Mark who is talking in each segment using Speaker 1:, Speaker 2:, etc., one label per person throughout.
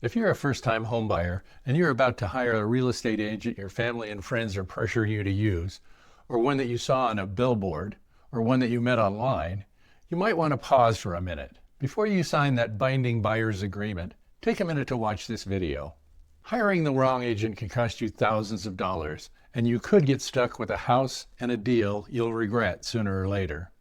Speaker 1: If you're a first-time homebuyer and you're about to hire a real estate agent your family and friends are pressuring you to use, or one that you saw on a billboard, or one that you met online, you might want to pause for a minute. Before you sign that binding buyer's agreement, take a minute to watch this video. Hiring the wrong agent can cost you thousands of dollars, and you could get stuck with a house and a deal you'll regret sooner or later.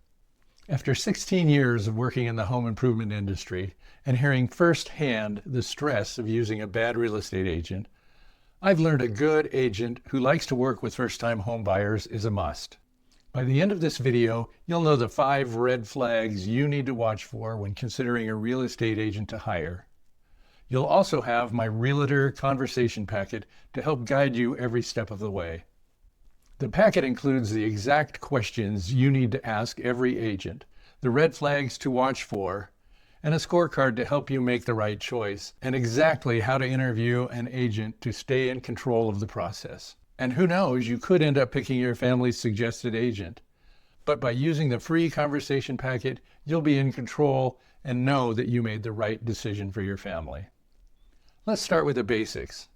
Speaker 1: After 16 years of working in the home improvement industry and hearing firsthand the stress of using a bad real estate agent, I've learned a good agent who likes to work with first-time home buyers is a must. By the end of this video, you'll know the 5 red flags you need to watch for when considering a real estate agent to hire. You'll also have my Realtor Conversation Packet to help guide you every step of the way. The packet includes the exact questions you need to ask every agent, the red flags to watch for, and a scorecard to help you make the right choice, and exactly how to interview an agent to stay in control of the process. And who knows, you could end up picking your family's suggested agent. But by using the free conversation packet, you'll be in control and know that you made the right decision for your family. Let's start with the basics.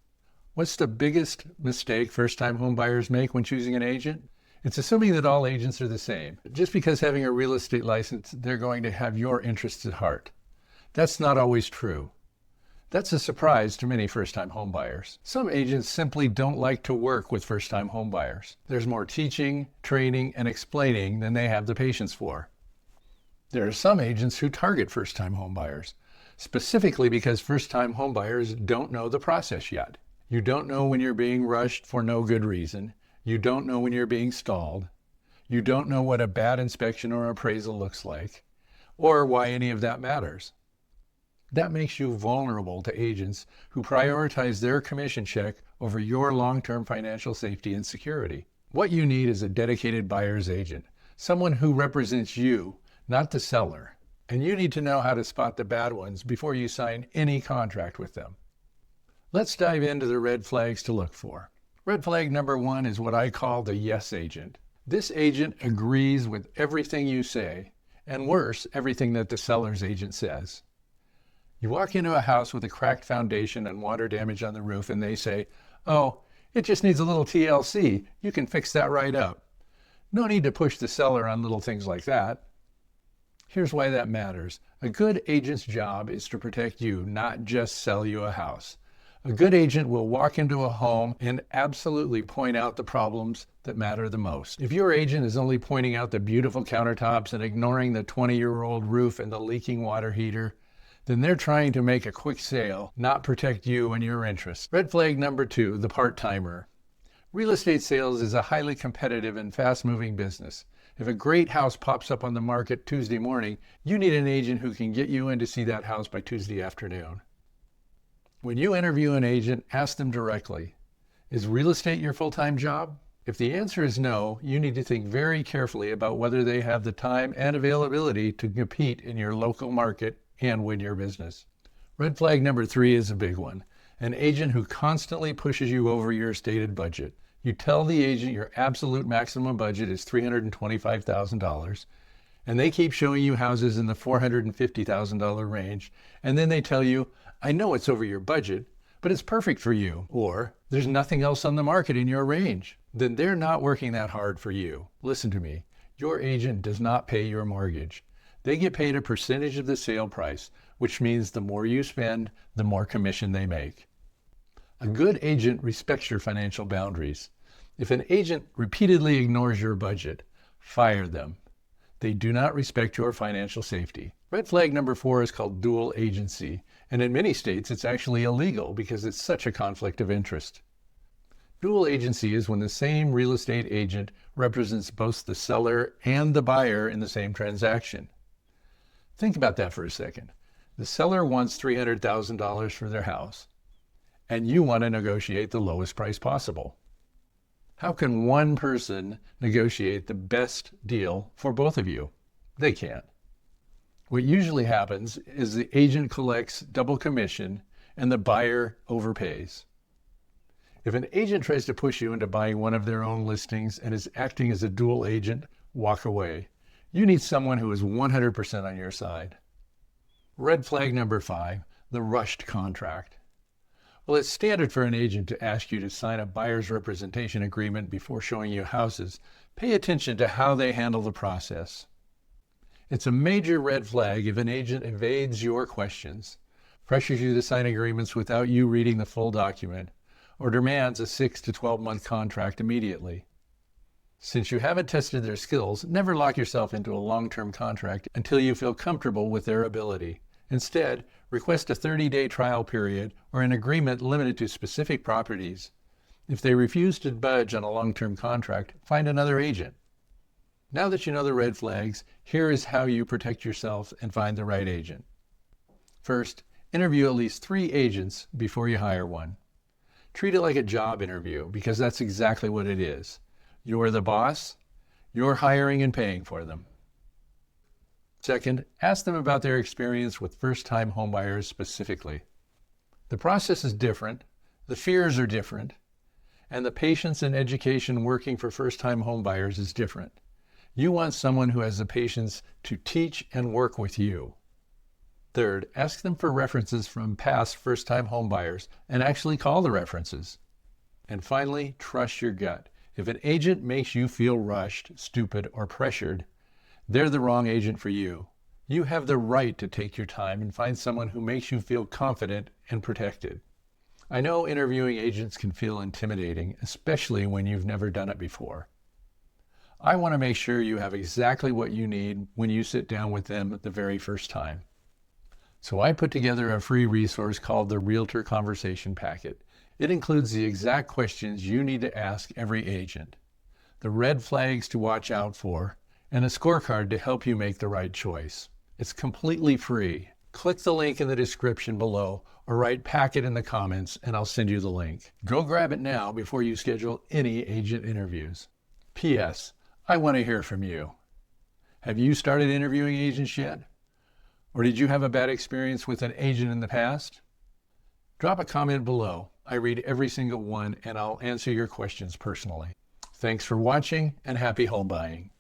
Speaker 1: What's the biggest mistake first-time home buyers make when choosing an agent? It's assuming that all agents are the same. Just because having a real estate license, they're going to have your interests at heart. That's not always true. That's a surprise to many first-time home buyers. Some agents simply don't like to work with first-time home buyers. There's more teaching, training, and explaining than they have the patience for. There are some agents who target first-time home buyers, specifically because first-time home buyers don't know the process yet. You don't know when you're being rushed for no good reason. You don't know when you're being stalled. You don't know what a bad inspection or appraisal looks like, or why any of that matters. That makes you vulnerable to agents who prioritize their commission check over your long-term financial safety and security. What you need is a dedicated buyer's agent, someone who represents you, not the seller. And you need to know how to spot the bad ones before you sign any contract with them. Let's dive into the red flags to look for. Red flag number 1 is what I call the yes agent. This agent agrees with everything you say, and worse, everything that the seller's agent says. You walk into a house with a cracked foundation and water damage on the roof, and they say, "Oh, it just needs a little TLC. You can fix that right up." No need to push the seller on little things like that. Here's why that matters. A good agent's job is to protect you, not just sell you a house. A good agent will walk into a home and absolutely point out the problems that matter the most. If your agent is only pointing out the beautiful countertops and ignoring the 20-year-old roof and the leaking water heater, then they're trying to make a quick sale, not protect you and your interests. Red flag number 2, the part-timer. Real estate sales is a highly competitive and fast-moving business. If a great house pops up on the market Tuesday morning, you need an agent who can get you in to see that house by Tuesday afternoon. When you interview an agent, ask them directly, is real estate your full-time job? If the answer is no, you need to think very carefully about whether they have the time and availability to compete in your local market and win your business. Red flag number 3 is a big one. An agent who constantly pushes you over your stated budget. You tell the agent your absolute maximum budget is $325,000, and they keep showing you houses in the $450,000 range, and then they tell you, "I know it's over your budget, but it's perfect for you," or "There's nothing else on the market in your range." Then they're not working that hard for you. Listen to me. Your agent does not pay your mortgage. They get paid a percentage of the sale price, which means the more you spend, the more commission they make. A good agent respects your financial boundaries. If an agent repeatedly ignores your budget, fire them. They do not respect your financial safety. Red flag number 4 is called dual agency, and in many states it's actually illegal because it's such a conflict of interest. Dual agency is when the same real estate agent represents both the seller and the buyer in the same transaction. Think about that for a second. The seller wants $300,000 for their house, and you want to negotiate the lowest price possible. How can one person negotiate the best deal for both of you? They can't. What usually happens is the agent collects double commission and the buyer overpays. If an agent tries to push you into buying one of their own listings and is acting as a dual agent, walk away. You need someone who is 100% on your side. Red flag number 5, the rushed contract. Well, it's standard for an agent to ask you to sign a buyer's representation agreement before showing you houses. Pay attention to how they handle the process. It's a major red flag if an agent evades your questions, pressures you to sign agreements without you reading the full document, or demands a 6 to 12-month contract immediately. Since you haven't tested their skills, never lock yourself into a long-term contract until you feel comfortable with their ability. Instead, request a 30-day trial period or an agreement limited to specific properties. If they refuse to budge on a long-term contract, find another agent. Now that you know the red flags, here is how you protect yourself and find the right agent. First, interview at least 3 agents before you hire one. Treat it like a job interview because that's exactly what it is. You're the boss, you're hiring and paying for them. Second, ask them about their experience with first-time homebuyers specifically. The process is different, the fears are different, and the patience and education working for first-time homebuyers is different. You want someone who has the patience to teach and work with you. Third, ask them for references from past first-time homebuyers and actually call the references. And finally, trust your gut. If an agent makes you feel rushed, stupid, or pressured, they're the wrong agent for you. You have the right to take your time and find someone who makes you feel confident and protected. I know interviewing agents can feel intimidating, especially when you've never done it before. I want to make sure you have exactly what you need when you sit down with them the very first time. So I put together a free resource called the Realtor Conversation Packet. It includes the exact questions you need to ask every agent, the red flags to watch out for, and a scorecard to help you make the right choice. It's completely free. Click the link in the description below or write packet in the comments and I'll send you the link. Go grab it now before you schedule any agent interviews. P.S. I want to hear from you. Have you started interviewing agents yet? Or did you have a bad experience with an agent in the past? Drop a comment below. I read every single one and I'll answer your questions personally. Thanks for watching and happy home buying.